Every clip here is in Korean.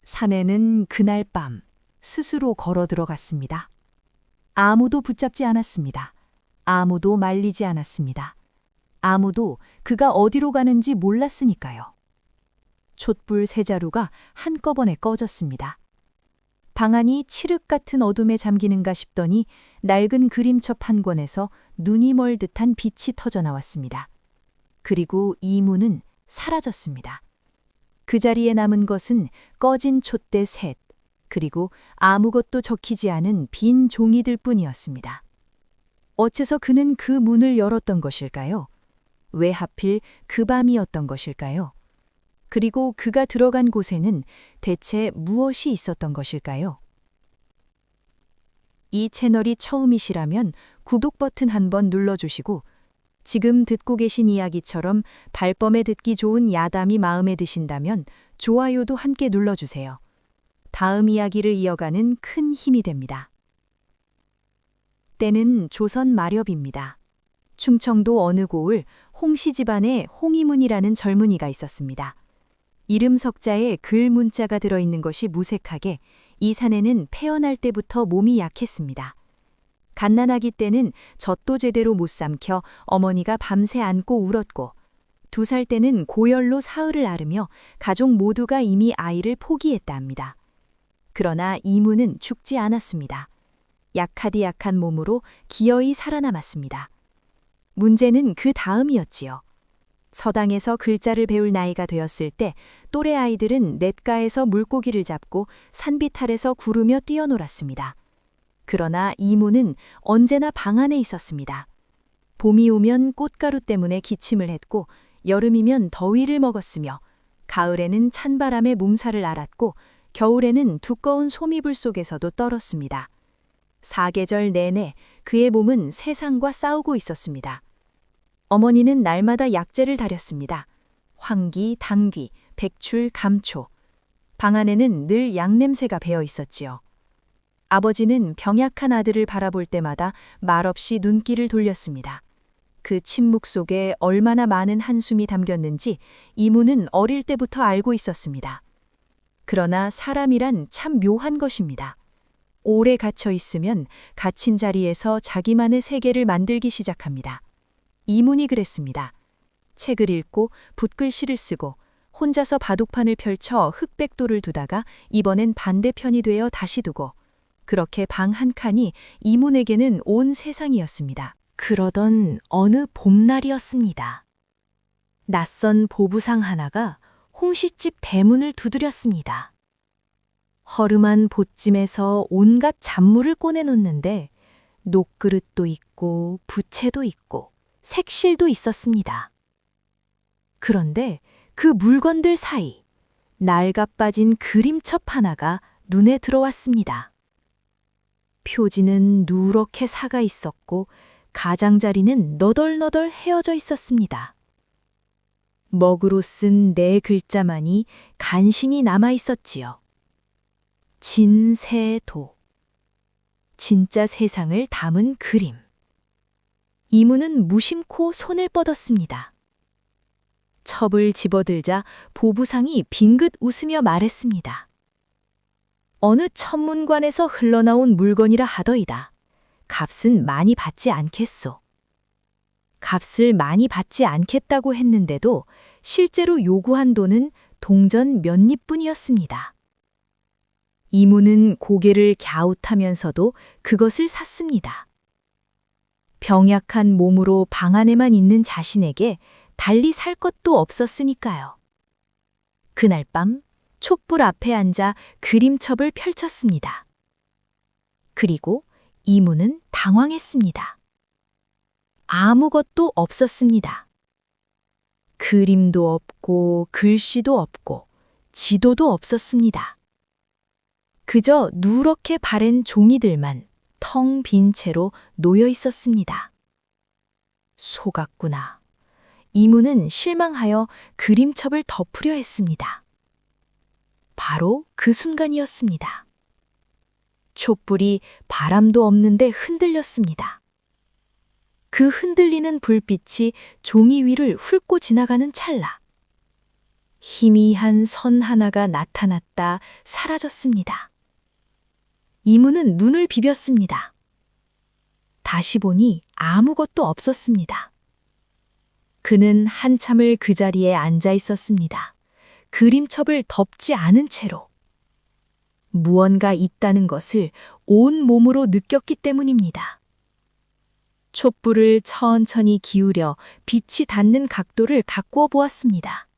사내는 그날 밤 스스로 걸어 들어갔습니다. 아무도 붙잡지 않았습니다. 아무도 말리지 않았습니다. 아무도 그가 어디로 가는지 몰랐으니까요. 촛불 세 자루가 한꺼번에 꺼졌습니다. 방 안이 칠흑 같은 어둠에 잠기는가 싶더니 낡은 그림첩 한 권에서 눈이 멀 듯한 빛이 터져 나왔습니다. 그리고 이문은 사라졌습니다. 그 자리에 남은 것은 꺼진 촛대 셋, 그리고 아무것도 적히지 않은 빈 종이들 뿐이었습니다. 어째서 그는 그 문을 열었던 것일까요? 왜 하필 그 밤이었던 것일까요? 그리고 그가 들어간 곳에는 대체 무엇이 있었던 것일까요? 이 채널이 처음이시라면 구독 버튼 한번 눌러주시고 지금 듣고 계신 이야기처럼 발범에 듣기 좋은 야담이 마음에 드신다면 좋아요도 함께 눌러주세요. 다음 이야기를 이어가는 큰 힘이 됩니다. 때는 조선 마렵입니다. 충청도 어느 고을 홍씨 집안에 홍이문이라는 젊은이가 있었습니다. 이름 석자에 글 문자가 들어있는 것이 무색하게 이 사내는 태어날 때부터 몸이 약했습니다. 갓난아기 때는 젖도 제대로 못 삼켜 어머니가 밤새 안고 울었고 2살 때는 고열로 사흘을 앓으며 가족 모두가 이미 아이를 포기했다 합니다. 그러나 이문은 죽지 않았습니다. 약하디 약한 몸으로 기어이 살아남았습니다. 문제는 그 다음이었지요. 서당에서 글자를 배울 나이가 되었을 때 또래 아이들은 냇가에서 물고기를 잡고 산비탈에서 구르며 뛰어놀았습니다. 그러나 이문은 언제나 방 안에 있었습니다. 봄이 오면 꽃가루 때문에 기침을 했고 여름이면 더위를 먹었으며 가을에는 찬바람에 몸살을 앓았고 겨울에는 두꺼운 소미불 속에서도 떨었습니다. 사계절 내내 그의 몸은 세상과 싸우고 있었습니다. 어머니는 날마다 약재를 다렸습니다. 황기, 당귀, 백출, 감초. 방 안에는 늘 약냄새가 배어 있었지요. 아버지는 병약한 아들을 바라볼 때마다 말없이 눈길을 돌렸습니다. 그 침묵 속에 얼마나 많은 한숨이 담겼는지 이문은 어릴 때부터 알고 있었습니다. 그러나 사람이란 참 묘한 것입니다. 오래 갇혀 있으면 갇힌 자리에서 자기만의 세계를 만들기 시작합니다. 이문이 그랬습니다. 책을 읽고 붓글씨를 쓰고 혼자서 바둑판을 펼쳐 흑백도를 두다가 이번엔 반대편이 되어 다시 두고 그렇게 방 한 칸이 이문에게는 온 세상이었습니다. 그러던 어느 봄날이었습니다. 낯선 보부상 하나가 홍시집 대문을 두드렸습니다. 허름한 보찜에서 온갖 잡물을 꺼내놓는데 녹그릇도 있고 부채도 있고 색실도 있었습니다. 그런데 그 물건들 사이 낡아 빠진 그림첩 하나가 눈에 들어왔습니다. 표지는 누렇게 사가 있었고 가장자리는 너덜너덜 헤어져 있었습니다. 먹으로 쓴 4글자만이 간신히 남아 있었지요. 진세도. 진짜 세상을 담은 그림. 이문은 무심코 손을 뻗었습니다. 첩을 집어들자 보부상이 빙긋 웃으며 말했습니다. 어느 천문관에서 흘러나온 물건이라 하더이다. 값은 많이 받지 않겠소. 값을 많이 받지 않겠다고 했는데도 실제로 요구한 돈은 동전 몇 립뿐이었습니다. 이문은 고개를 갸웃하면서도 그것을 샀습니다. 병약한 몸으로 방 안에만 있는 자신에게 달리 살 것도 없었으니까요. 그날 밤 촛불 앞에 앉아 그림첩을 펼쳤습니다. 그리고 이문은 당황했습니다. 아무것도 없었습니다. 그림도 없고 글씨도 없고 지도도 없었습니다. 그저 누렇게 바랜 종이들만 텅 빈 채로 놓여 있었습니다. 속았구나. 이문은 실망하여 그림첩을 덮으려 했습니다. 바로 그 순간이었습니다. 촛불이 바람도 없는데 흔들렸습니다. 그 흔들리는 불빛이 종이 위를 훑고 지나가는 찰나 희미한 선 하나가 나타났다 사라졌습니다. 이문은 눈을 비볐습니다. 다시 보니 아무것도 없었습니다. 그는 한참을 그 자리에 앉아 있었습니다. 그림첩을 덮지 않은 채로. 무언가 있다는 것을 온 몸으로 느꼈기 때문입니다. 촛불을 천천히 기울여 빛이 닿는 각도를 가꾸어 보았습니다.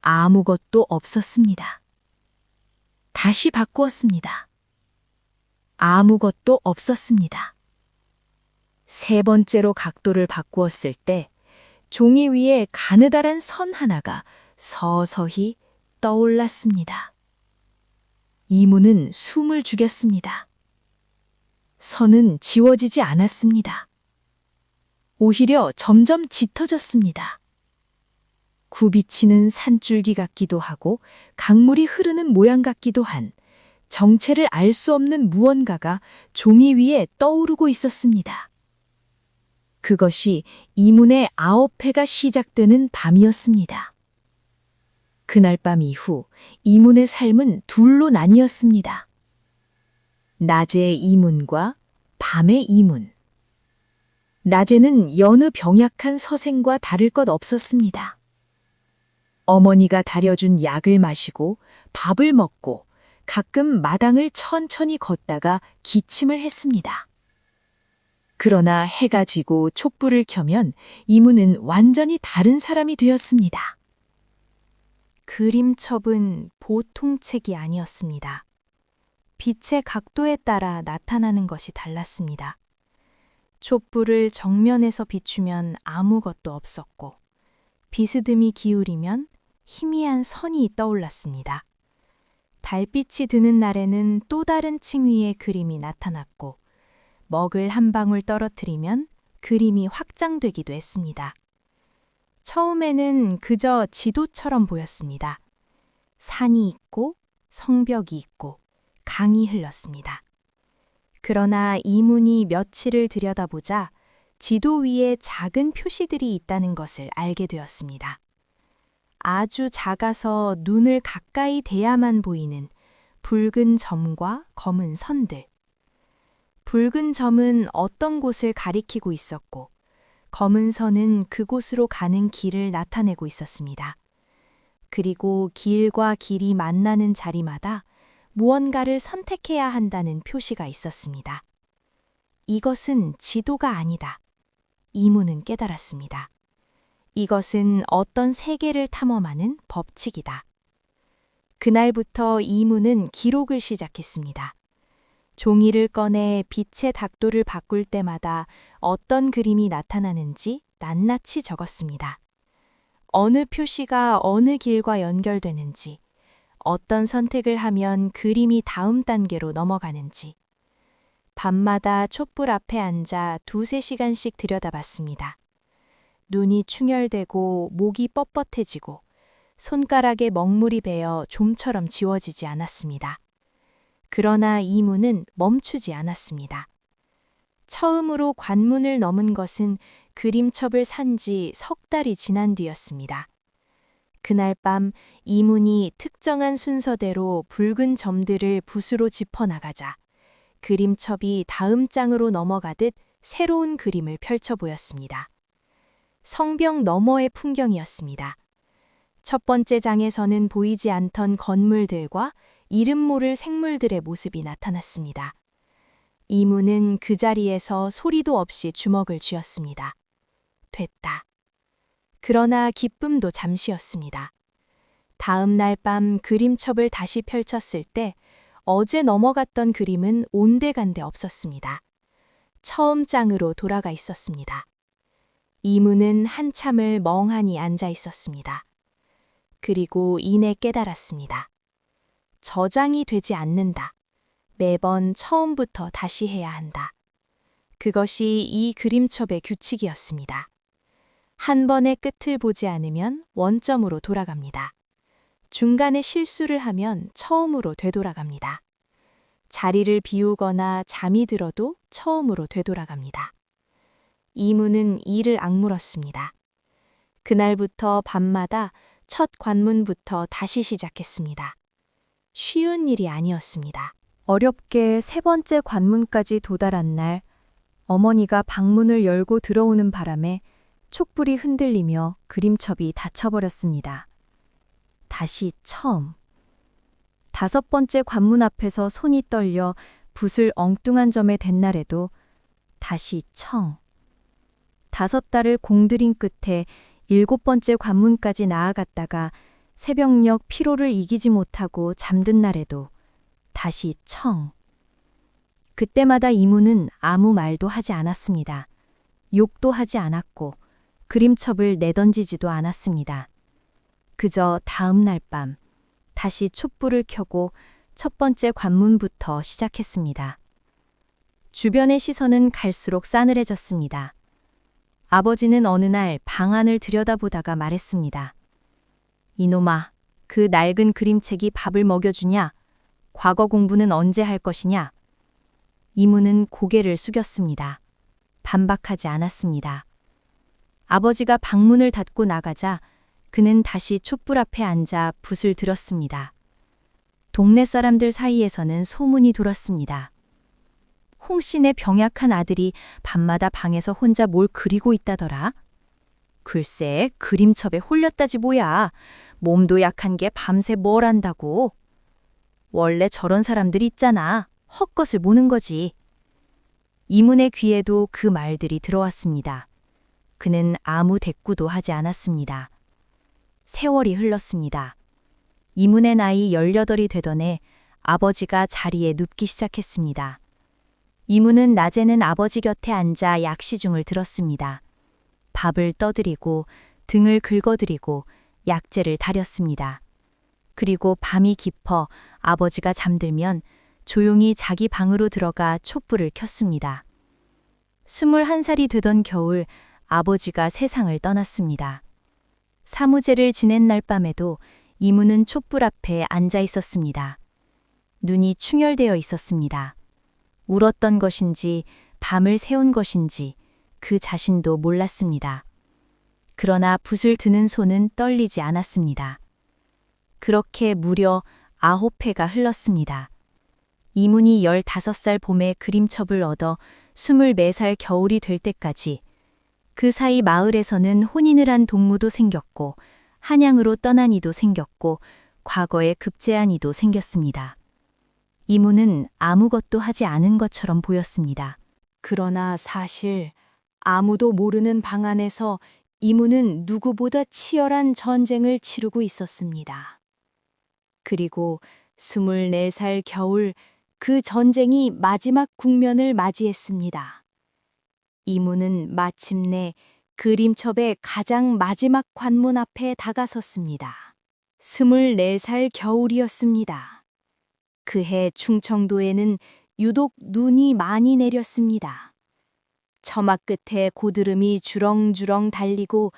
아무것도 없었습니다. 다시 바꾸었습니다. 아무것도 없었습니다. 세 번째로 각도를 바꾸었을 때 종이 위에 가느다란 선 하나가 서서히 떠올랐습니다. 이문은 숨을 죽였습니다. 선은 지워지지 않았습니다. 오히려 점점 짙어졌습니다. 굽이치는 산줄기 같기도 하고 강물이 흐르는 모양 같기도 한 정체를 알 수 없는 무언가가 종이 위에 떠오르고 있었습니다. 그것이 이문의 9회가 시작되는 밤이었습니다. 그날 밤 이후 이문의 삶은 둘로 나뉘었습니다. 낮의 이문과 밤의 이문. 낮에는 여느 병약한 서생과 다를 것 없었습니다. 어머니가 다려준 약을 마시고 밥을 먹고 가끔 마당을 천천히 걷다가 기침을 했습니다. 그러나 해가 지고 촛불을 켜면 이문은 완전히 다른 사람이 되었습니다. 그림첩은 보통 책이 아니었습니다. 빛의 각도에 따라 나타나는 것이 달랐습니다. 촛불을 정면에서 비추면 아무것도 없었고, 비스듬히 기울이면 희미한 선이 떠올랐습니다. 달빛이 드는 날에는 또 다른 층위의 그림이 나타났고, 먹을 한 방울 떨어뜨리면 그림이 확장되기도 했습니다. 처음에는 그저 지도처럼 보였습니다. 산이 있고 성벽이 있고 강이 흘렀습니다. 그러나 이문이 며칠을 들여다보자 지도 위에 작은 표시들이 있다는 것을 알게 되었습니다. 아주 작아서 눈을 가까이 대야만 보이는 붉은 점과 검은 선들. 붉은 점은 어떤 곳을 가리키고 있었고, 검은 선은 그곳으로 가는 길을 나타내고 있었습니다. 그리고 길과 길이 만나는 자리마다 무언가를 선택해야 한다는 표시가 있었습니다. 이것은 지도가 아니다. 이문은 깨달았습니다. 이것은 어떤 세계를 탐험하는 법칙이다. 그날부터 이문은 기록을 시작했습니다. 종이를 꺼내 빛의 각도를 바꿀 때마다 어떤 그림이 나타나는지 낱낱이 적었습니다. 어느 표시가 어느 길과 연결되는지, 어떤 선택을 하면 그림이 다음 단계로 넘어가는지. 밤마다 촛불 앞에 앉아 2~3시간씩 들여다봤습니다. 눈이 충혈되고 목이 뻣뻣해지고 손가락에 먹물이 배어 좀처럼 지워지지 않았습니다. 그러나 이문은 멈추지 않았습니다. 처음으로 관문을 넘은 것은 그림첩을 산 지 3달이 지난 뒤였습니다. 그날 밤 이문이 특정한 순서대로 붉은 점들을 붓으로 짚어나가자 그림첩이 다음 장으로 넘어가듯 새로운 그림을 펼쳐 보였습니다. 성벽 너머의 풍경이었습니다. 첫 번째 장에서는 보이지 않던 건물들과 이름 모를 생물들의 모습이 나타났습니다. 이문은 그 자리에서 소리도 없이 주먹을 쥐었습니다. 됐다. 그러나 기쁨도 잠시였습니다. 다음 날 밤 그림첩을 다시 펼쳤을 때 어제 넘어갔던 그림은 온데간데 없었습니다. 처음 장으로 돌아가 있었습니다. 이문은 한참을 멍하니 앉아 있었습니다. 그리고 이내 깨달았습니다. 저장이 되지 않는다. 매번 처음부터 다시 해야 한다. 그것이 이 그림첩의 규칙이었습니다. 한 번의 끝을 보지 않으면 원점으로 돌아갑니다. 중간에 실수를 하면 처음으로 되돌아갑니다. 자리를 비우거나 잠이 들어도 처음으로 되돌아갑니다. 이문은 이를 악물었습니다. 그날부터 밤마다 첫 관문부터 다시 시작했습니다. 쉬운 일이 아니었습니다. 어렵게 세 번째 관문까지 도달한 날, 어머니가 방문을 열고 들어오는 바람에 촛불이 흔들리며 그림첩이 닫혀버렸습니다. 다시 처음. 다섯 번째 관문 앞에서 손이 떨려 붓을 엉뚱한 점에 댄 날에도 다시 청. 다섯 달을 공들인 끝에 일곱 번째 관문까지 나아갔다가 새벽녘 피로를 이기지 못하고 잠든 날에도 다시 청. 그때마다 이모는 아무 말도 하지 않았습니다. 욕도 하지 않았고 그림첩을 내던지지도 않았습니다. 그저 다음 날 밤 다시 촛불을 켜고 첫 번째 관문부터 시작했습니다. 주변의 시선은 갈수록 싸늘해졌습니다. 아버지는 어느 날 방 안을 들여다보다가 말했습니다. 이놈아, 그 낡은 그림책이 밥을 먹여주냐? 과거 공부는 언제 할 것이냐? 이모는 고개를 숙였습니다. 반박하지 않았습니다. 아버지가 방문을 닫고 나가자 그는 다시 촛불 앞에 앉아 붓을 들었습니다. 동네 사람들 사이에서는 소문이 돌았습니다. 홍씨네 병약한 아들이 밤마다 방에서 혼자 뭘 그리고 있다더라. 글쎄, 그림첩에 홀렸다지 뭐야. 몸도 약한 게 밤새 뭘 한다고. 원래 저런 사람들 있잖아. 헛것을 보는 거지. 이문의 귀에도 그 말들이 들어왔습니다. 그는 아무 대꾸도 하지 않았습니다. 세월이 흘렀습니다. 이문의 나이 18이 되던 해 아버지가 자리에 눕기 시작했습니다. 이문은 낮에는 아버지 곁에 앉아 약시중을 들었습니다. 밥을 떠드리고 등을 긁어드리고 약재를 다렸습니다. 그리고 밤이 깊어 아버지가 잠들면 조용히 자기 방으로 들어가 촛불을 켰습니다. 21살이 되던 겨울 아버지가 세상을 떠났습니다. 사무제를 지낸 날 밤에도 이문은 촛불 앞에 앉아 있었습니다. 눈이 충혈되어 있었습니다. 울었던 것인지 밤을 새운 것인지 그 자신도 몰랐습니다. 그러나 붓을 드는 손은 떨리지 않았습니다. 그렇게 무려 9해가 흘렀습니다. 이문이 15살 봄에 그림첩을 얻어 24살 겨울이 될 때까지 그 사이 마을에서는 혼인을 한 동무도 생겼고 한양으로 떠난 이도 생겼고 과거에 급제한 이도 생겼습니다. 이문은 아무것도 하지 않은 것처럼 보였습니다. 그러나 사실 아무도 모르는 방 안에서 이문은 누구보다 치열한 전쟁을 치르고 있었습니다. 그리고 24살 겨울 그 전쟁이 마지막 국면을 맞이했습니다. 이문은 마침내 그림첩의 가장 마지막 관문 앞에 다가섰습니다. 24살 겨울이었습니다. 그해 충청도에는 유독 눈이 많이 내렸습니다. 처막 끝에 고드름이 주렁주렁 달리고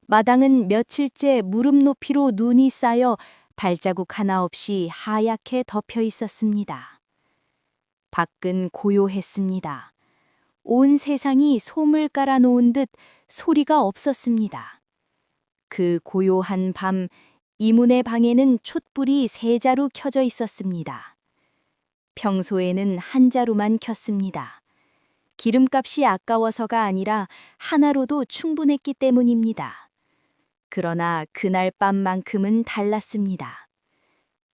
마당은 며칠째 무릎 높이로 눈이 쌓여 발자국 하나 없이 하얗게 덮여 있었습니다. 밖은 고요했습니다. 온 세상이 솜을 깔아놓은 듯 소리가 없었습니다. 그 고요한 밤 이문의 방에는 촛불이 세 자루 켜져 있었습니다. 평소에는 한 자루만 켰습니다. 기름값이 아까워서가 아니라 하나로도 충분했기 때문입니다. 그러나 그날 밤만큼은 달랐습니다.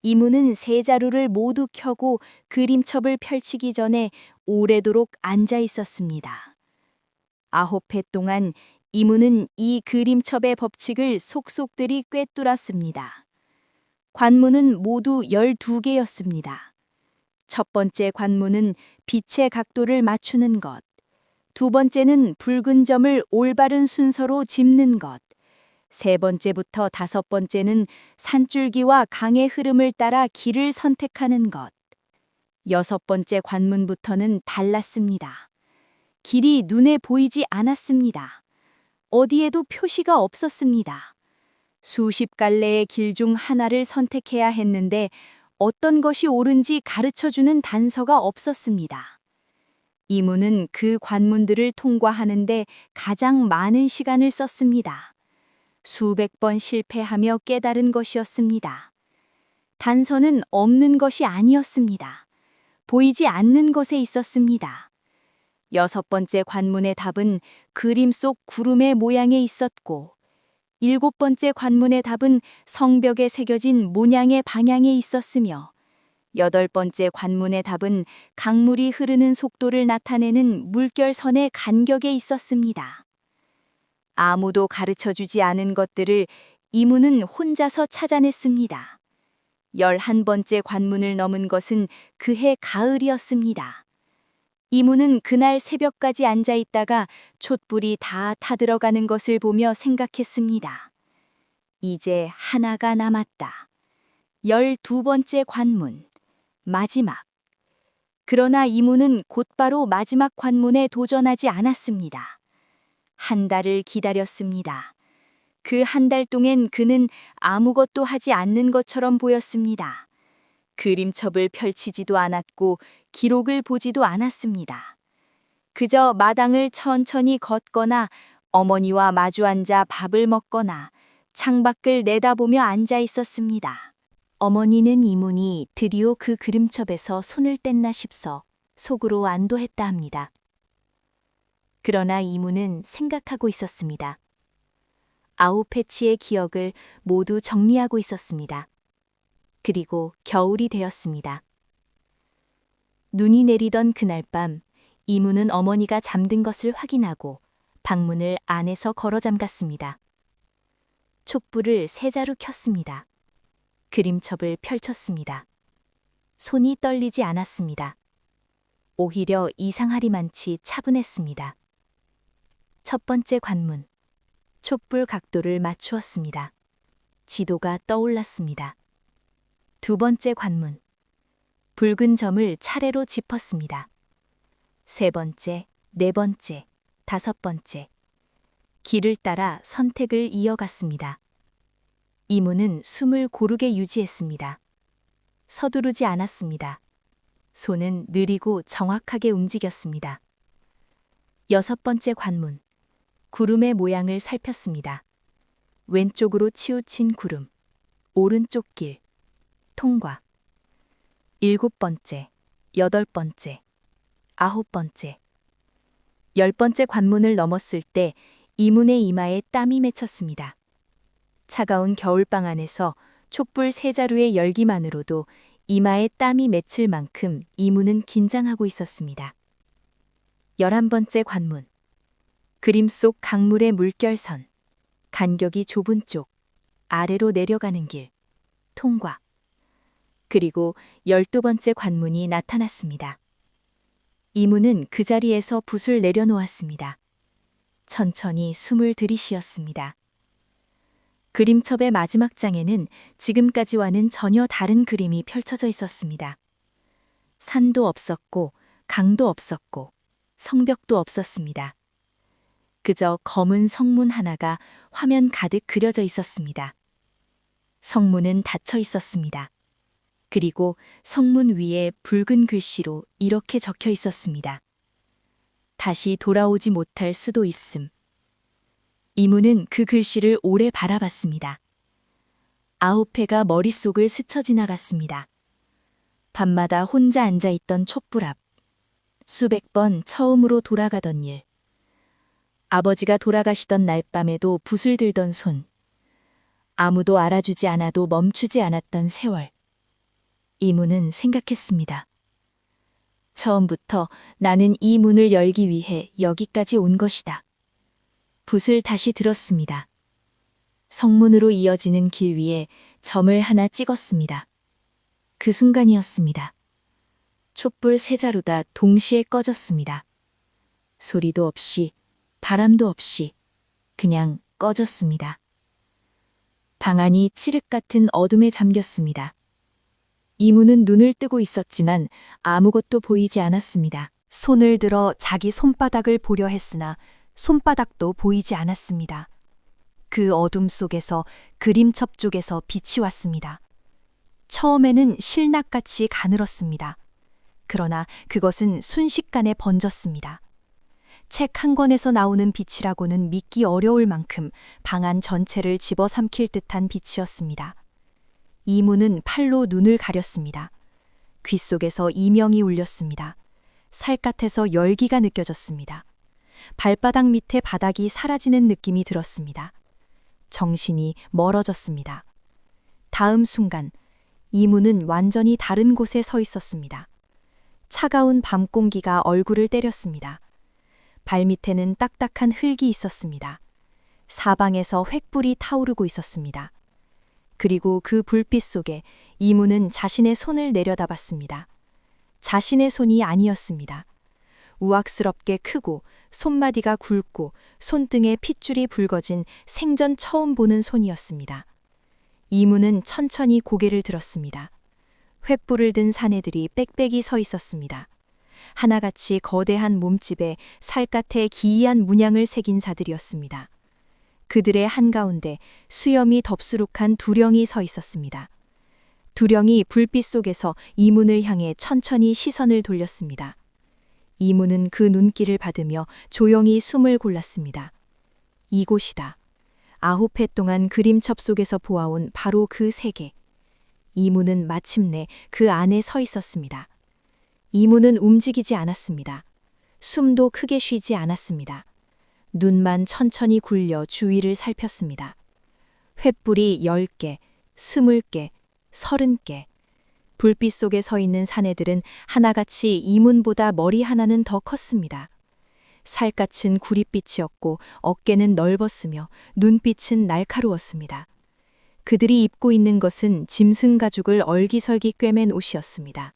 이문은 세 자루를 모두 켜고 그림첩을 펼치기 전에 오래도록 앉아 있었습니다. 9해 동안 이문은 이 그림첩의 법칙을 속속들이 꿰뚫었습니다. 관문은 모두 12개였습니다. 첫 번째 관문은 빛의 각도를 맞추는 것, 두 번째는 붉은 점을 올바른 순서로 짚는 것, 세 번째부터 다섯 번째는 산줄기와 강의 흐름을 따라 길을 선택하는 것, 여섯 번째 관문부터는 달랐습니다. 길이 눈에 보이지 않았습니다. 어디에도 표시가 없었습니다. 수십 갈래의 길 중 하나를 선택해야 했는데 어떤 것이 옳은지 가르쳐주는 단서가 없었습니다. 이문은 그 관문들을 통과하는데 가장 많은 시간을 썼습니다. 수백 번 실패하며 깨달은 것이었습니다. 단서는 없는 것이 아니었습니다. 보이지 않는 것에 있었습니다. 6번째 관문의 답은 그림 속 구름의 모양에 있었고, 7번째 관문의 답은 성벽에 새겨진 문양의 방향에 있었으며, 8번째 관문의 답은 강물이 흐르는 속도를 나타내는 물결선의 간격에 있었습니다. 아무도 가르쳐 주지 않은 것들을 이문은 혼자서 찾아냈습니다. 11번째 관문을 넘은 것은 그해 가을이었습니다. 이문은 그날 새벽까지 앉아 있다가 촛불이 다 타들어가는 것을 보며 생각했습니다. 이제 하나가 남았다. 12번째 관문, 마지막. 그러나 이문은 곧바로 마지막 관문에 도전하지 않았습니다. 한 달을 기다렸습니다. 그 한 달 동안 그는 아무것도 하지 않는 것처럼 보였습니다. 그림첩을 펼치지도 않았고 기록을 보지도 않았습니다. 그저 마당을 천천히 걷거나 어머니와 마주 앉아 밥을 먹거나 창밖을 내다보며 앉아 있었습니다. 어머니는 이문이 드디어 그 그림첩에서 손을 뗐나 싶어 속으로 안도했다 합니다. 그러나 이문은 생각하고 있었습니다. 아우페치의 기억을 모두 정리하고 있었습니다. 그리고 겨울이 되었습니다. 눈이 내리던 그날 밤, 이문은 어머니가 잠든 것을 확인하고 방문을 안에서 걸어 잠갔습니다. 촛불을 세자루 켰습니다. 그림첩을 펼쳤습니다. 손이 떨리지 않았습니다. 오히려 이상하리만치 차분했습니다. 첫 번째 관문. 촛불 각도를 맞추었습니다. 지도가 떠올랐습니다. 두 번째 관문. 붉은 점을 차례로 짚었습니다. 세 번째, 네 번째, 다섯 번째. 길을 따라 선택을 이어갔습니다. 이문은 숨을 고르게 유지했습니다. 서두르지 않았습니다. 손은 느리고 정확하게 움직였습니다. 6번째 관문. 구름의 모양을 살폈습니다. 왼쪽으로 치우친 구름, 오른쪽 길, 통과. 7번째, 8번째, 9번째. 10번째 관문을 넘었을 때 이문의 이마에 땀이 맺혔습니다. 차가운 겨울방 안에서 촛불 세 자루의 열기만으로도 이마에 땀이 맺힐 만큼 이문은 긴장하고 있었습니다. 11번째 관문. 그림 속 강물의 물결선, 간격이 좁은 쪽, 아래로 내려가는 길, 통과. 그리고 12번째 관문이 나타났습니다. 이문은 그 자리에서 붓을 내려놓았습니다. 천천히 숨을 들이쉬었습니다. 그림첩의 마지막 장에는 지금까지와는 전혀 다른 그림이 펼쳐져 있었습니다. 산도 없었고 강도 없었고 성벽도 없었습니다. 그저 검은 성문 하나가 화면 가득 그려져 있었습니다. 성문은 닫혀 있었습니다. 그리고 성문 위에 붉은 글씨로 이렇게 적혀 있었습니다. 다시 돌아오지 못할 수도 있음. 이문은 그 글씨를 오래 바라봤습니다. 아우페가 머릿속을 스쳐 지나갔습니다. 밤마다 혼자 앉아있던 촛불 앞. 수백 번 처음으로 돌아가던 일. 아버지가 돌아가시던 날 밤에도 붓을 들던 손. 아무도 알아주지 않아도 멈추지 않았던 세월. 이문은 생각했습니다. 처음부터 나는 이 문을 열기 위해 여기까지 온 것이다. 붓을 다시 들었습니다. 성문으로 이어지는 길 위에 점을 하나 찍었습니다. 그 순간이었습니다. 촛불 세 자루가 동시에 꺼졌습니다. 소리도 없이, 바람도 없이, 그냥 꺼졌습니다. 방 안이 칠흑 같은 어둠에 잠겼습니다. 이문은 눈을 뜨고 있었지만 아무것도 보이지 않았습니다. 손을 들어 자기 손바닥을 보려 했으나 손바닥도 보이지 않았습니다. 그 어둠 속에서 그림첩 쪽에서 빛이 왔습니다. 처음에는 실낙같이 가늘었습니다. 그러나 그것은 순식간에 번졌습니다. 책 한 권에서 나오는 빛이라고는 믿기 어려울 만큼 방 안 전체를 집어삼킬 듯한 빛이었습니다. 이문은 팔로 눈을 가렸습니다. 귓속에서 이명이 울렸습니다. 살갗에서 열기가 느껴졌습니다. 발바닥 밑에 바닥이 사라지는 느낌이 들었습니다. 정신이 멀어졌습니다. 다음 순간 이문은 완전히 다른 곳에 서 있었습니다. 차가운 밤 공기가 얼굴을 때렸습니다. 발밑에는 딱딱한 흙이 있었습니다. 사방에서 횃불이 타오르고 있었습니다. 그리고 그 불빛 속에 이문은 자신의 손을 내려다봤습니다. 자신의 손이 아니었습니다. 우악스럽게 크고 손마디가 굵고 손등에 핏줄이 붉어진 생전 처음 보는 손이었습니다. 이문은 천천히 고개를 들었습니다. 횃불을 든 사내들이 빽빽이 서 있었습니다. 하나같이 거대한 몸집에 살갗에 기이한 문양을 새긴 자들이었습니다. 그들의 한가운데 수염이 덥수룩한 두령이 서 있었습니다. 두령이 불빛 속에서 이문을 향해 천천히 시선을 돌렸습니다. 이문은 그 눈길을 받으며 조용히 숨을 골랐습니다. 이곳이다. 9해 동안 그림첩 속에서 보아온 바로 그 세계. 이문은 마침내 그 안에 서 있었습니다. 이문은 움직이지 않았습니다. 숨도 크게 쉬지 않았습니다. 눈만 천천히 굴려 주위를 살폈습니다. 횃불이 10개, 20개, 30개. 불빛 속에 서 있는 사내들은 하나같이 이문보다 머리 하나는 더 컸습니다. 살갗은 구릿빛이었고 어깨는 넓었으며 눈빛은 날카로웠습니다. 그들이 입고 있는 것은 짐승 가죽을 얼기설기 꿰맨 옷이었습니다.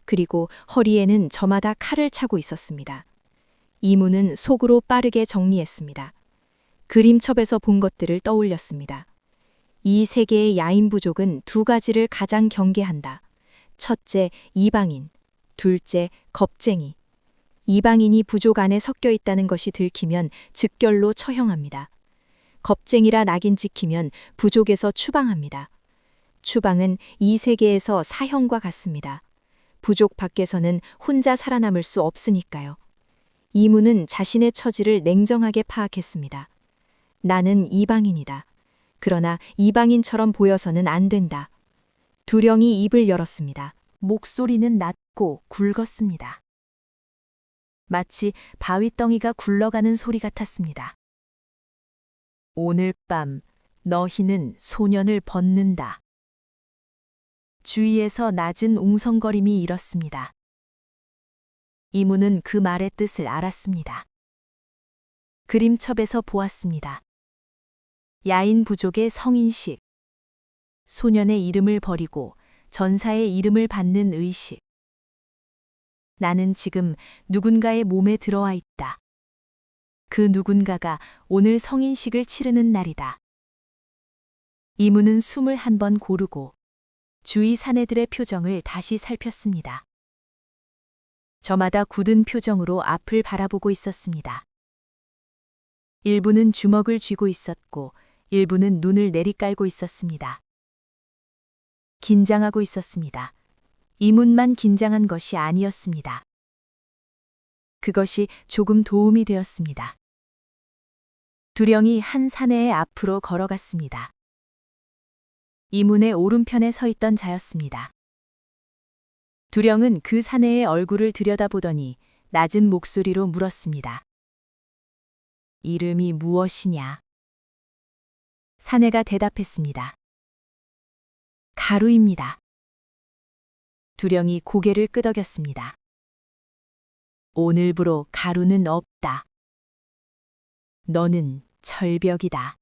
그리고 허리에는 저마다 칼을 차고 있었습니다. 이문은 속으로 빠르게 정리했습니다. 그림첩에서 본 것들을 떠올렸습니다. 이 세계의 야인 부족은 두 가지를 가장 경계한다. 첫째, 이방인. 둘째, 겁쟁이. 이방인이 부족 안에 섞여 있다는 것이 들키면 즉결로 처형합니다. 겁쟁이라 낙인 찍히면 부족에서 추방합니다. 추방은 이 세계에서 사형과 같습니다. 부족 밖에서는 혼자 살아남을 수 없으니까요. 이문은 자신의 처지를 냉정하게 파악했습니다. 나는 이방인이다. 그러나 이방인처럼 보여서는 안 된다. 두령이 입을 열었습니다. 목소리는 낮고 굵었습니다. 마치 바위덩이가 굴러가는 소리 같았습니다. 오늘 밤 너희는 소년을 벗는다. 주위에서 낮은 웅성거림이 일었습니다. 이문은 그 말의 뜻을 알았습니다. 그림첩에서 보았습니다. 야인 부족의 성인식, 소년의 이름을 버리고 전사의 이름을 받는 의식. 나는 지금 누군가의 몸에 들어와 있다. 그 누군가가 오늘 성인식을 치르는 날이다. 이문은 숨을 한 번 고르고 주위 사내들의 표정을 다시 살폈습니다. 저마다 굳은 표정으로 앞을 바라보고 있었습니다. 일부는 주먹을 쥐고 있었고 일부는 눈을 내리깔고 있었습니다. 긴장하고 있었습니다. 이문만 긴장한 것이 아니었습니다. 그것이 조금 도움이 되었습니다. 두령이 한 사내의 앞으로 걸어갔습니다. 이문의 오른편에 서 있던 자였습니다. 두령은 그 사내의 얼굴을 들여다보더니 낮은 목소리로 물었습니다. 이름이 무엇이냐? 사내가 대답했습니다. 가루입니다. 두령이 고개를 끄덕였습니다. 오늘부로 가루는 없다. 너는 절벽이다.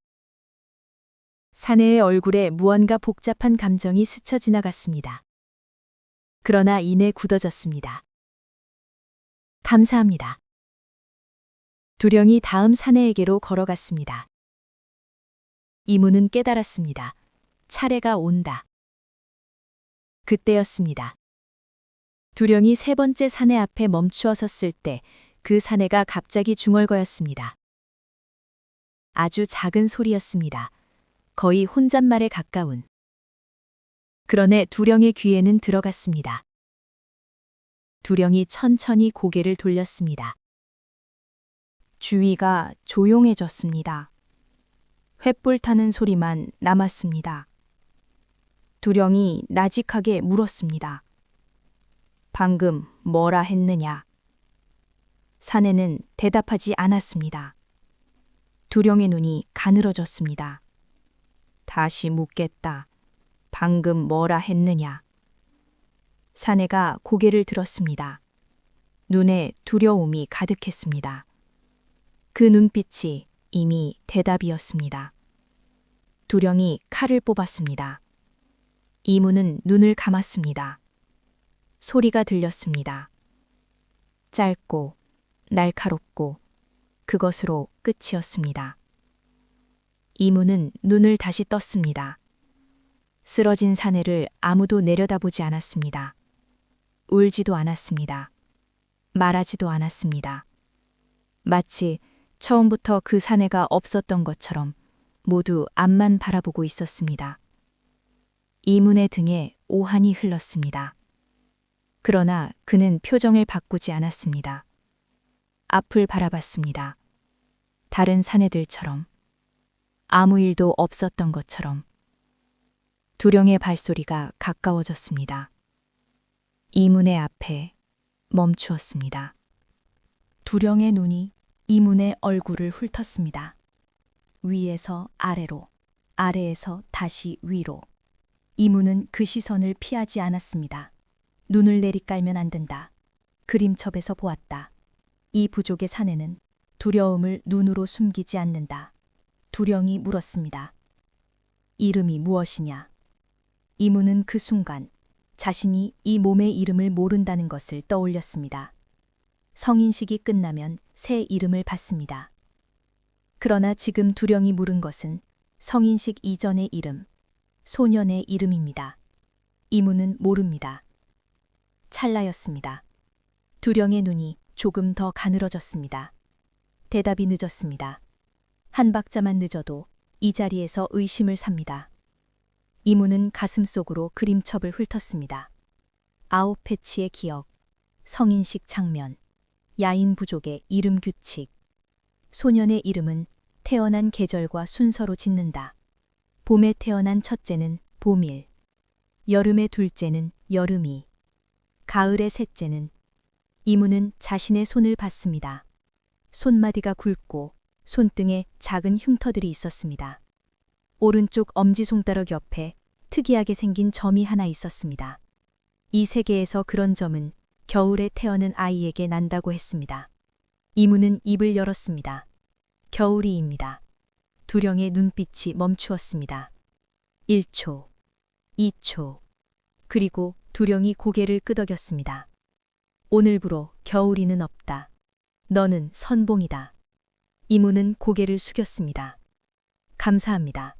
사내의 얼굴에 무언가 복잡한 감정이 스쳐 지나갔습니다. 그러나 이내 굳어졌습니다. 감사합니다. 두령이 다음 사내에게로 걸어갔습니다. 이문은 깨달았습니다. 차례가 온다. 그때였습니다. 두령이 세 번째 사내 앞에 멈추어 섰을 때 그 사내가 갑자기 중얼거렸습니다. 아주 작은 소리였습니다. 거의 혼잣말에 가까운. 그러내 두령의 귀에는 들어갔습니다. 두령이 천천히 고개를 돌렸습니다. 주위가 조용해졌습니다. 횃불 타는 소리만 남았습니다. 두령이 나직하게 물었습니다. 방금 뭐라 했느냐? 사내는 대답하지 않았습니다. 두령의 눈이 가늘어졌습니다. 다시 묻겠다. 방금 뭐라 했느냐? 사내가 고개를 들었습니다. 눈에 두려움이 가득했습니다. 그 눈빛이 이미 대답이었습니다. 두령이 칼을 뽑았습니다. 이문은 눈을 감았습니다. 소리가 들렸습니다. 짧고 날카롭고 그것으로 끝이었습니다. 이문은 눈을 다시 떴습니다. 쓰러진 사내를 아무도 내려다보지 않았습니다. 울지도 않았습니다. 말하지도 않았습니다. 마치 처음부터 그 사내가 없었던 것처럼 모두 앞만 바라보고 있었습니다. 이문의 등에 오한이 흘렀습니다. 그러나 그는 표정을 바꾸지 않았습니다. 앞을 바라봤습니다. 다른 사내들처럼, 아무 일도 없었던 것처럼. 두령의 발소리가 가까워졌습니다. 이문의 앞에 멈추었습니다. 두령의 눈이 이문의 얼굴을 훑었습니다. 위에서 아래로, 아래에서 다시 위로. 이문은 그 시선을 피하지 않았습니다. 눈을 내리깔면 안 된다. 그림첩에서 보았다. 이 부족의 사내는 두려움을 눈으로 숨기지 않는다. 두령이 물었습니다. 이름이 무엇이냐? 이문은 그 순간 자신이 이 몸의 이름을 모른다는 것을 떠올렸습니다. 성인식이 끝나면 새 이름을 받습니다. 그러나 지금 두령이 물은 것은 성인식 이전의 이름, 소년의 이름입니다. 이문은 모릅니다. 찰나였습니다. 두령의 눈이 조금 더 가늘어졌습니다. 대답이 늦었습니다. 한 박자만 늦어도 이 자리에서 의심을 삽니다. 이문은 가슴속으로 그림첩을 훑었습니다. 아홉 패치의 기억, 성인식 장면, 야인 부족의 이름 규칙. 소년의 이름은 태어난 계절과 순서로 짓는다. 봄에 태어난 첫째는 봄일, 여름의 둘째는 여름이, 가을의 셋째는. 이문은 자신의 손을 봤습니다. 손마디가 굵고 손등에 작은 흉터들이 있었습니다. 오른쪽 엄지손가락 옆에 특이하게 생긴 점이 하나 있었습니다. 이 세계에서 그런 점은 겨울에 태어난 아이에게 난다고 했습니다. 이문은 입을 열었습니다. 겨울이입니다. 두령의 눈빛이 멈추었습니다. 1초, 2초, 그리고 두령이 고개를 끄덕였습니다. 오늘부로 겨울이는 없다. 너는 선봉이다. 이문은 고개를 숙였습니다. 감사합니다.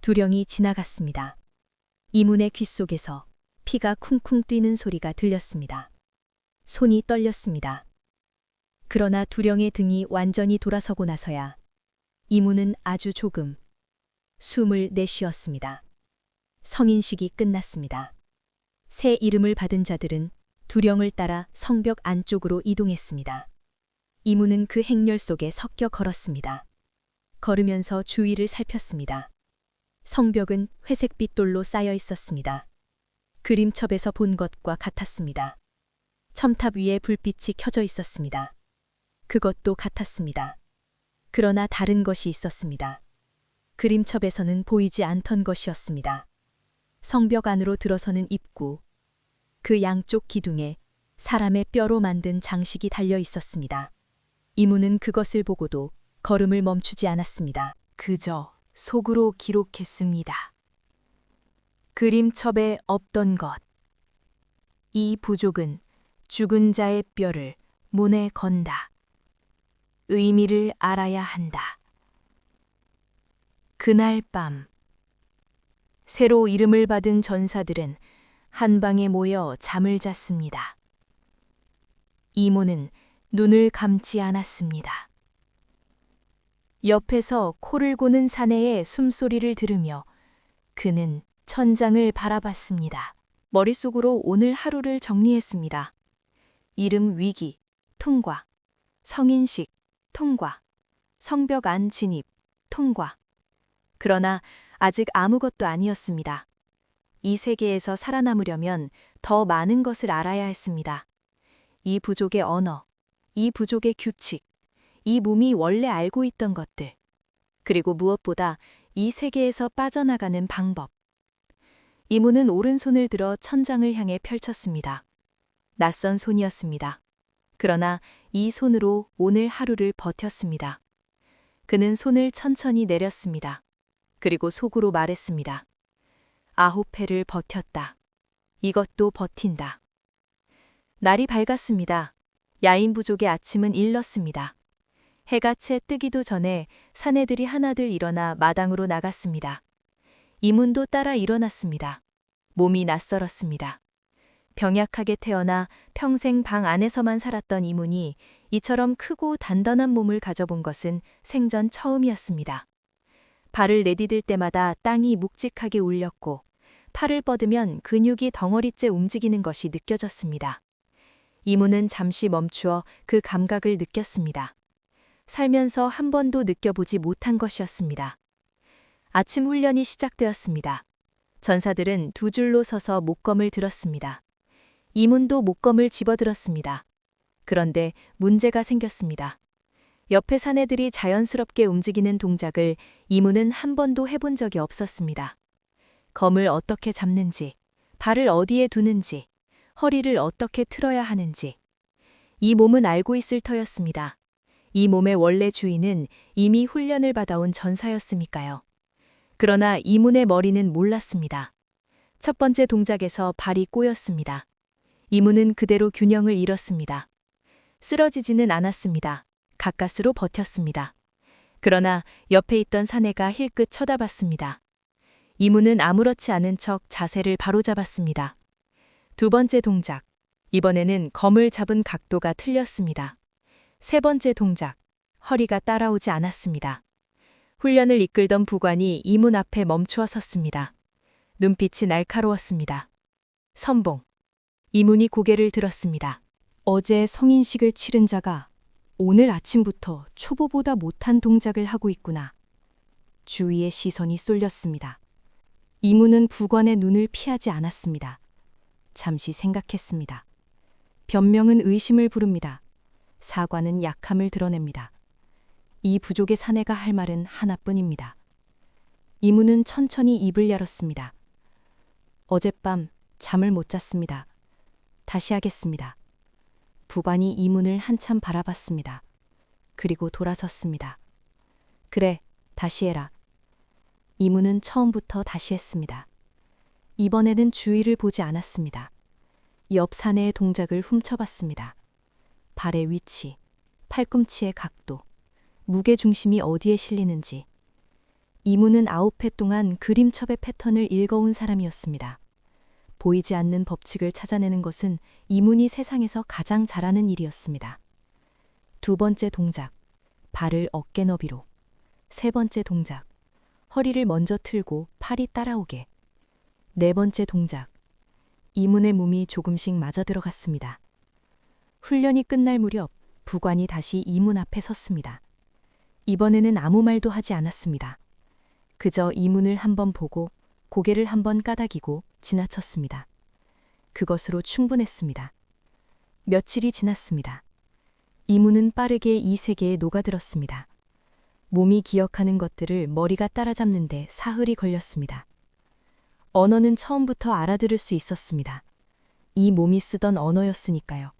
두령이 지나갔습니다. 이문의 귓속에서 피가 쿵쿵 뛰는 소리가 들렸습니다. 손이 떨렸습니다. 그러나 두령의 등이 완전히 돌아서고 나서야 이문은 아주 조금 숨을 내쉬었습니다. 성인식이 끝났습니다. 새 이름을 받은 자들은 두령을 따라 성벽 안쪽으로 이동했습니다. 이문은 그 행렬 속에 섞여 걸었습니다. 걸으면서 주위를 살폈습니다. 성벽은 회색빛 돌로 쌓여 있었습니다. 그림첩에서 본 것과 같았습니다. 첨탑 위에 불빛이 켜져 있었습니다. 그것도 같았습니다. 그러나 다른 것이 있었습니다. 그림첩에서는 보이지 않던 것이었습니다. 성벽 안으로 들어서는 입구, 그 양쪽 기둥에 사람의 뼈로 만든 장식이 달려 있었습니다. 이문은 그것을 보고도 걸음을 멈추지 않았습니다. 그저 속으로 기록했습니다. 그림첩에 없던 것. 이 부족은 죽은 자의 뼈를 문에 건다. 의미를 알아야 한다. 그날 밤 새로 이름을 받은 전사들은 한 방에 모여 잠을 잤습니다. 이모는 눈을 감지 않았습니다. 옆에서 코를 고는 사내의 숨소리를 들으며 그는 천장을 바라봤습니다. 머릿속으로 오늘 하루를 정리했습니다. 이름 위기, 통과, 성인식, 통과. 성벽 안 진입, 통과. 그러나 아직 아무것도 아니었습니다. 이 세계에서 살아남으려면 더 많은 것을 알아야 했습니다. 이 부족의 언어, 이 부족의 규칙, 이 몸이 원래 알고 있던 것들, 그리고 무엇보다 이 세계에서 빠져나가는 방법. 이문은 오른손을 들어 천장을 향해 펼쳤습니다. 낯선 손이었습니다. 그러나 이 손으로 오늘 하루를 버텼습니다. 그는 손을 천천히 내렸습니다. 그리고 속으로 말했습니다. 9회를 버텼다. 이것도 버틴다. 날이 밝았습니다. 야인 부족의 아침은 일렀습니다. 해가 채 뜨기도 전에 사내들이 하나둘 일어나 마당으로 나갔습니다. 이문도 따라 일어났습니다. 몸이 낯설었습니다. 병약하게 태어나 평생 방 안에서만 살았던 이문이 이처럼 크고 단단한 몸을 가져본 것은 생전 처음이었습니다. 발을 내디딜 때마다 땅이 묵직하게 울렸고 팔을 뻗으면 근육이 덩어리째 움직이는 것이 느껴졌습니다. 이문은 잠시 멈추어 그 감각을 느꼈습니다. 살면서 한 번도 느껴보지 못한 것이었습니다. 아침 훈련이 시작되었습니다. 전사들은 두 줄로 서서 목검을 들었습니다. 이문도 목검을 집어들었습니다. 그런데 문제가 생겼습니다. 옆에 사내들이 자연스럽게 움직이는 동작을 이문은 한 번도 해본 적이 없었습니다. 검을 어떻게 잡는지, 발을 어디에 두는지, 허리를 어떻게 틀어야 하는지. 이 몸은 알고 있을 터였습니다. 이 몸의 원래 주인은 이미 훈련을 받아온 전사였으니까요. 그러나 이문의 머리는 몰랐습니다. 첫 번째 동작에서 발이 꼬였습니다. 이문은 그대로 균형을 잃었습니다. 쓰러지지는 않았습니다. 가까스로 버텼습니다. 그러나 옆에 있던 사내가 힐끗 쳐다봤습니다. 이문은 아무렇지 않은 척 자세를 바로잡았습니다. 두 번째 동작. 이번에는 검을 잡은 각도가 틀렸습니다. 세 번째 동작. 허리가 따라오지 않았습니다. 훈련을 이끌던 부관이 이문 앞에 멈추어 섰습니다. 눈빛이 날카로웠습니다. 선봉. 이문이 고개를 들었습니다. 어제 성인식을 치른 자가 오늘 아침부터 초보보다 못한 동작을 하고 있구나. 주위의 시선이 쏠렸습니다. 이문은 부관의 눈을 피하지 않았습니다. 잠시 생각했습니다. 변명은 의심을 부릅니다. 사과는 약함을 드러냅니다. 이 부족의 사내가 할 말은 하나뿐입니다. 이문은 천천히 입을 열었습니다. 어젯밤 잠을 못 잤습니다. 다시 하겠습니다. 부관이 이문을 한참 바라봤습니다. 그리고 돌아섰습니다. 그래, 다시 해라. 이문은 처음부터 다시 했습니다. 이번에는 주위를 보지 않았습니다. 옆 사내의 동작을 훔쳐봤습니다. 발의 위치, 팔꿈치의 각도, 무게중심이 어디에 실리는지. 이문은 9회 동안 그림첩의 패턴을 읽어온 사람이었습니다. 보이지 않는 법칙을 찾아내는 것은 이문이 세상에서 가장 잘하는 일이었습니다. 두 번째 동작, 발을 어깨 너비로. 세 번째 동작, 허리를 먼저 틀고 팔이 따라오게. 네 번째 동작, 이문의 몸이 조금씩 맞아 들어갔습니다. 훈련이 끝날 무렵 부관이 다시 이문 앞에 섰습니다. 이번에는 아무 말도 하지 않았습니다. 그저 이문을 한번 보고 고개를 한번 까닥이고 지나쳤습니다. 그것으로 충분했습니다. 며칠이 지났습니다. 이문은 빠르게 이 세계에 녹아들었습니다. 몸이 기억하는 것들을 머리가 따라잡는데 사흘이 걸렸습니다. 언어는 처음부터 알아들을 수 있었습니다. 이 몸이 쓰던 언어였으니까요.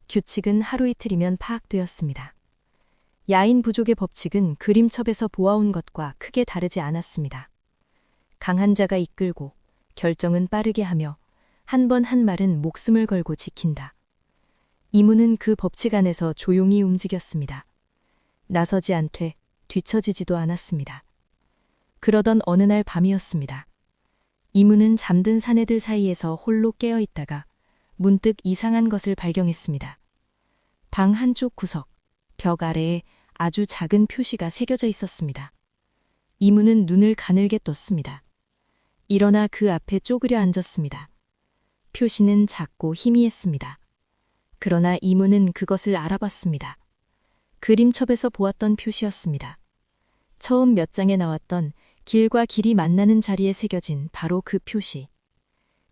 규칙은 하루 이틀이면 파악되었습니다. 야인 부족의 법칙은 그림첩에서 보아온 것과 크게 다르지 않았습니다. 강한 자가 이끌고 결정은 빠르게 하며 한 번 한 말은 목숨을 걸고 지킨다. 이문은 그 법칙 안에서 조용히 움직였습니다. 나서지 않되 뒤처지지도 않았습니다. 그러던 어느 날 밤이었습니다. 이문은 잠든 사내들 사이에서 홀로 깨어 있다가 문득 이상한 것을 발견했습니다. 방 한쪽 구석, 벽 아래에 아주 작은 표시가 새겨져 있었습니다. 이문은 눈을 가늘게 떴습니다. 일어나 그 앞에 쪼그려 앉았습니다. 표시는 작고 희미했습니다. 그러나 이문은 그것을 알아봤습니다. 그림첩에서 보았던 표시였습니다. 처음 몇 장에 나왔던 길과 길이 만나는 자리에 새겨진 바로 그 표시.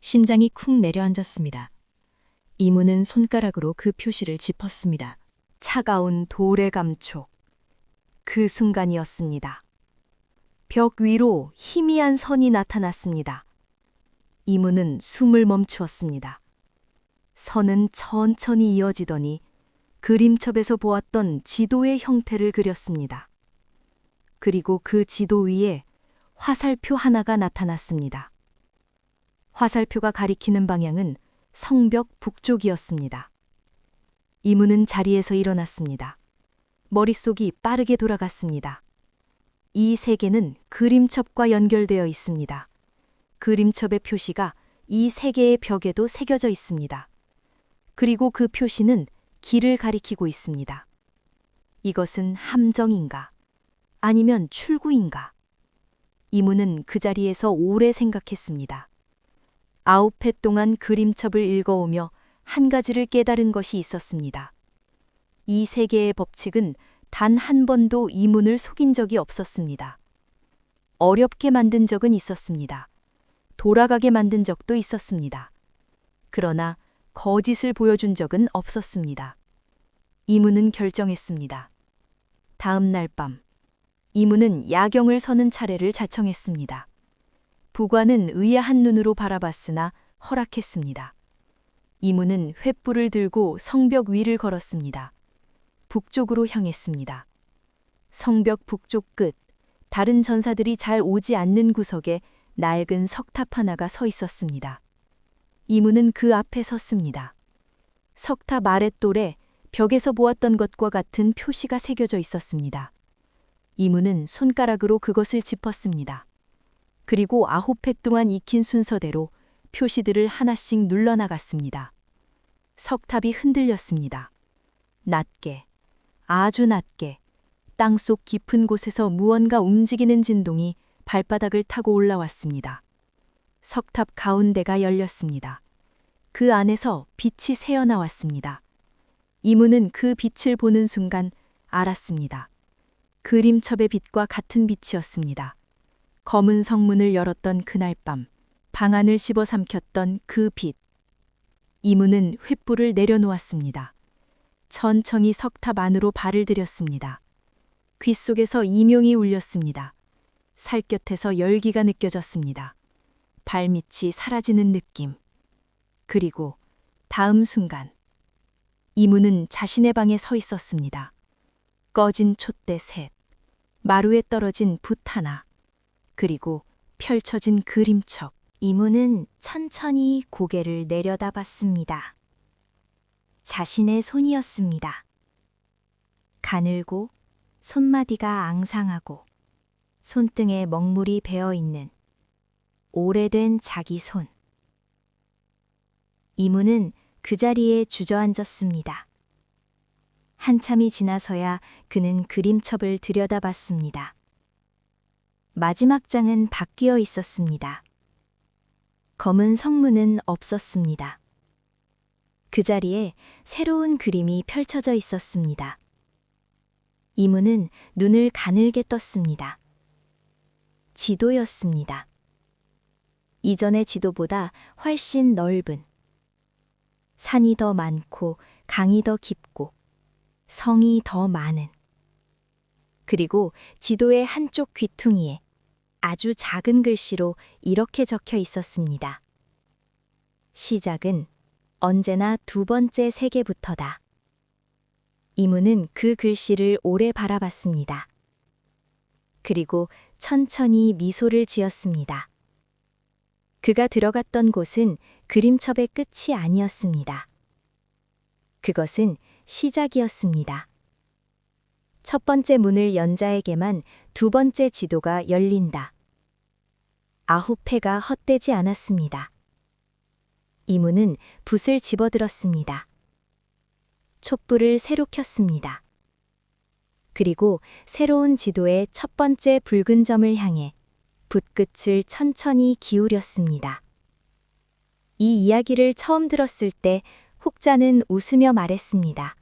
심장이 쿵 내려앉았습니다. 이문은 손가락으로 그 표시를 짚었습니다. 차가운 돌의 감촉. 그 순간이었습니다. 벽 위로 희미한 선이 나타났습니다. 이문은 숨을 멈추었습니다. 선은 천천히 이어지더니 그림첩에서 보았던 지도의 형태를 그렸습니다. 그리고 그 지도 위에 화살표 하나가 나타났습니다. 화살표가 가리키는 방향은 성벽 북쪽이었습니다. 이문은 자리에서 일어났습니다. 머릿속이 빠르게 돌아갔습니다. 이 세계는 그림첩과 연결되어 있습니다. 그림첩의 표시가 이 세 개의 벽에도 새겨져 있습니다. 그리고 그 표시는 길을 가리키고 있습니다. 이것은 함정인가? 아니면 출구인가? 이문은 그 자리에서 오래 생각했습니다. 9회 동안 그림첩을 읽어오며 한 가지를 깨달은 것이 있었습니다. 이 세 개의 법칙은 단 한 번도 이문을 속인 적이 없었습니다. 어렵게 만든 적은 있었습니다. 돌아가게 만든 적도 있었습니다. 그러나 거짓을 보여준 적은 없었습니다. 이문은 결정했습니다. 다음 날 밤, 이문은 야경을 서는 차례를 자청했습니다. 부관은 의아한 눈으로 바라봤으나 허락했습니다. 이문은 횃불을 들고 성벽 위를 걸었습니다. 북쪽으로 향했습니다. 성벽 북쪽 끝, 다른 전사들이 잘 오지 않는 구석에 낡은 석탑 하나가 서 있었습니다. 이문은 그 앞에 섰습니다. 석탑 아랫돌에 벽에서 보았던 것과 같은 표시가 새겨져 있었습니다. 이문은 손가락으로 그것을 짚었습니다. 그리고 9회 동안 익힌 순서대로 표시들을 하나씩 눌러나갔습니다. 석탑이 흔들렸습니다. 낮게, 아주 낮게, 땅속 깊은 곳에서 무언가 움직이는 진동이 발바닥을 타고 올라왔습니다. 석탑 가운데가 열렸습니다. 그 안에서 빛이 새어나왔습니다. 이문은 그 빛을 보는 순간 알았습니다. 그림첩의 빛과 같은 빛이었습니다. 검은 성문을 열었던 그날 밤, 방안을 씹어삼켰던 그 빛. 이문은 횃불을 내려놓았습니다. 천천히 석탑 안으로 발을 들였습니다. 귓속에서 이명이 울렸습니다. 살곁에서 열기가 느껴졌습니다. 발밑이 사라지는 느낌. 그리고 다음 순간 이문은 자신의 방에 서 있었습니다. 꺼진 촛대 셋, 마루에 떨어진 붓 하나, 그리고 펼쳐진 그림첩. 이문은 천천히 고개를 내려다봤습니다. 자신의 손이었습니다. 가늘고 손마디가 앙상하고 손등에 먹물이 배어있는 오래된 자기 손. 이문은 그 자리에 주저앉았습니다. 한참이 지나서야 그는 그림첩을 들여다봤습니다. 마지막 장은 바뀌어 있었습니다. 검은 성문은 없었습니다. 그 자리에 새로운 그림이 펼쳐져 있었습니다. 이문은 눈을 가늘게 떴습니다. 지도였습니다. 이전의 지도보다 훨씬 넓은, 산이 더 많고 강이 더 깊고 성이 더 많은, 그리고 지도의 한쪽 귀퉁이에 아주 작은 글씨로 이렇게 적혀 있었습니다. 시작은 언제나 두 번째 세계부터다. 이문은 그 글씨를 오래 바라봤습니다. 그리고 천천히 미소를 지었습니다. 그가 들어갔던 곳은 그림첩의 끝이 아니었습니다. 그것은 시작이었습니다. 첫 번째 문을 연 자에게만 두 번째 지도가 열린다. 9회가 헛되지 않았습니다. 이문은 붓을 집어들었습니다. 촛불을 새로 켰습니다. 그리고 새로운 지도의 첫 번째 붉은 점을 향해 붓끝을 천천히 기울였습니다. 이 이야기를 처음 들었을 때 혹자는 웃으며 말했습니다.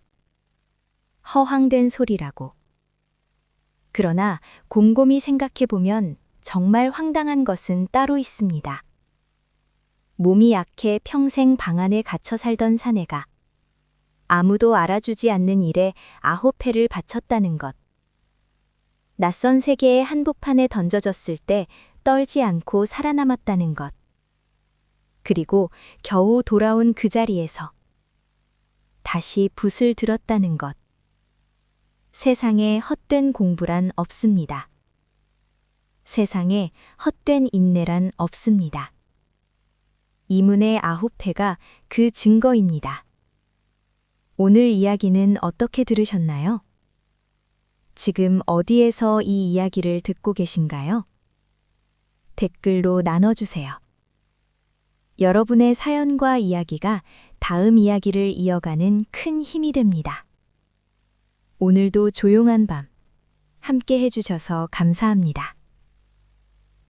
허황된 소리라고. 그러나 곰곰이 생각해보면 정말 황당한 것은 따로 있습니다. 몸이 약해 평생 방 안에 갇혀 살던 사내가 아무도 알아주지 않는 일에 9회를 바쳤다는 것. 낯선 세계의 한복판에 던져졌을 때 떨지 않고 살아남았다는 것. 그리고 겨우 돌아온 그 자리에서 다시 붓을 들었다는 것. 세상에 헛된 공부란 없습니다. 세상에 헛된 인내란 없습니다. 이문의 9회가 그 증거입니다. 오늘 이야기는 어떻게 들으셨나요? 지금 어디에서 이 이야기를 듣고 계신가요? 댓글로 나눠주세요. 여러분의 사연과 이야기가 다음 이야기를 이어가는 큰 힘이 됩니다. 오늘도 조용한 밤 함께 해주셔서 감사합니다.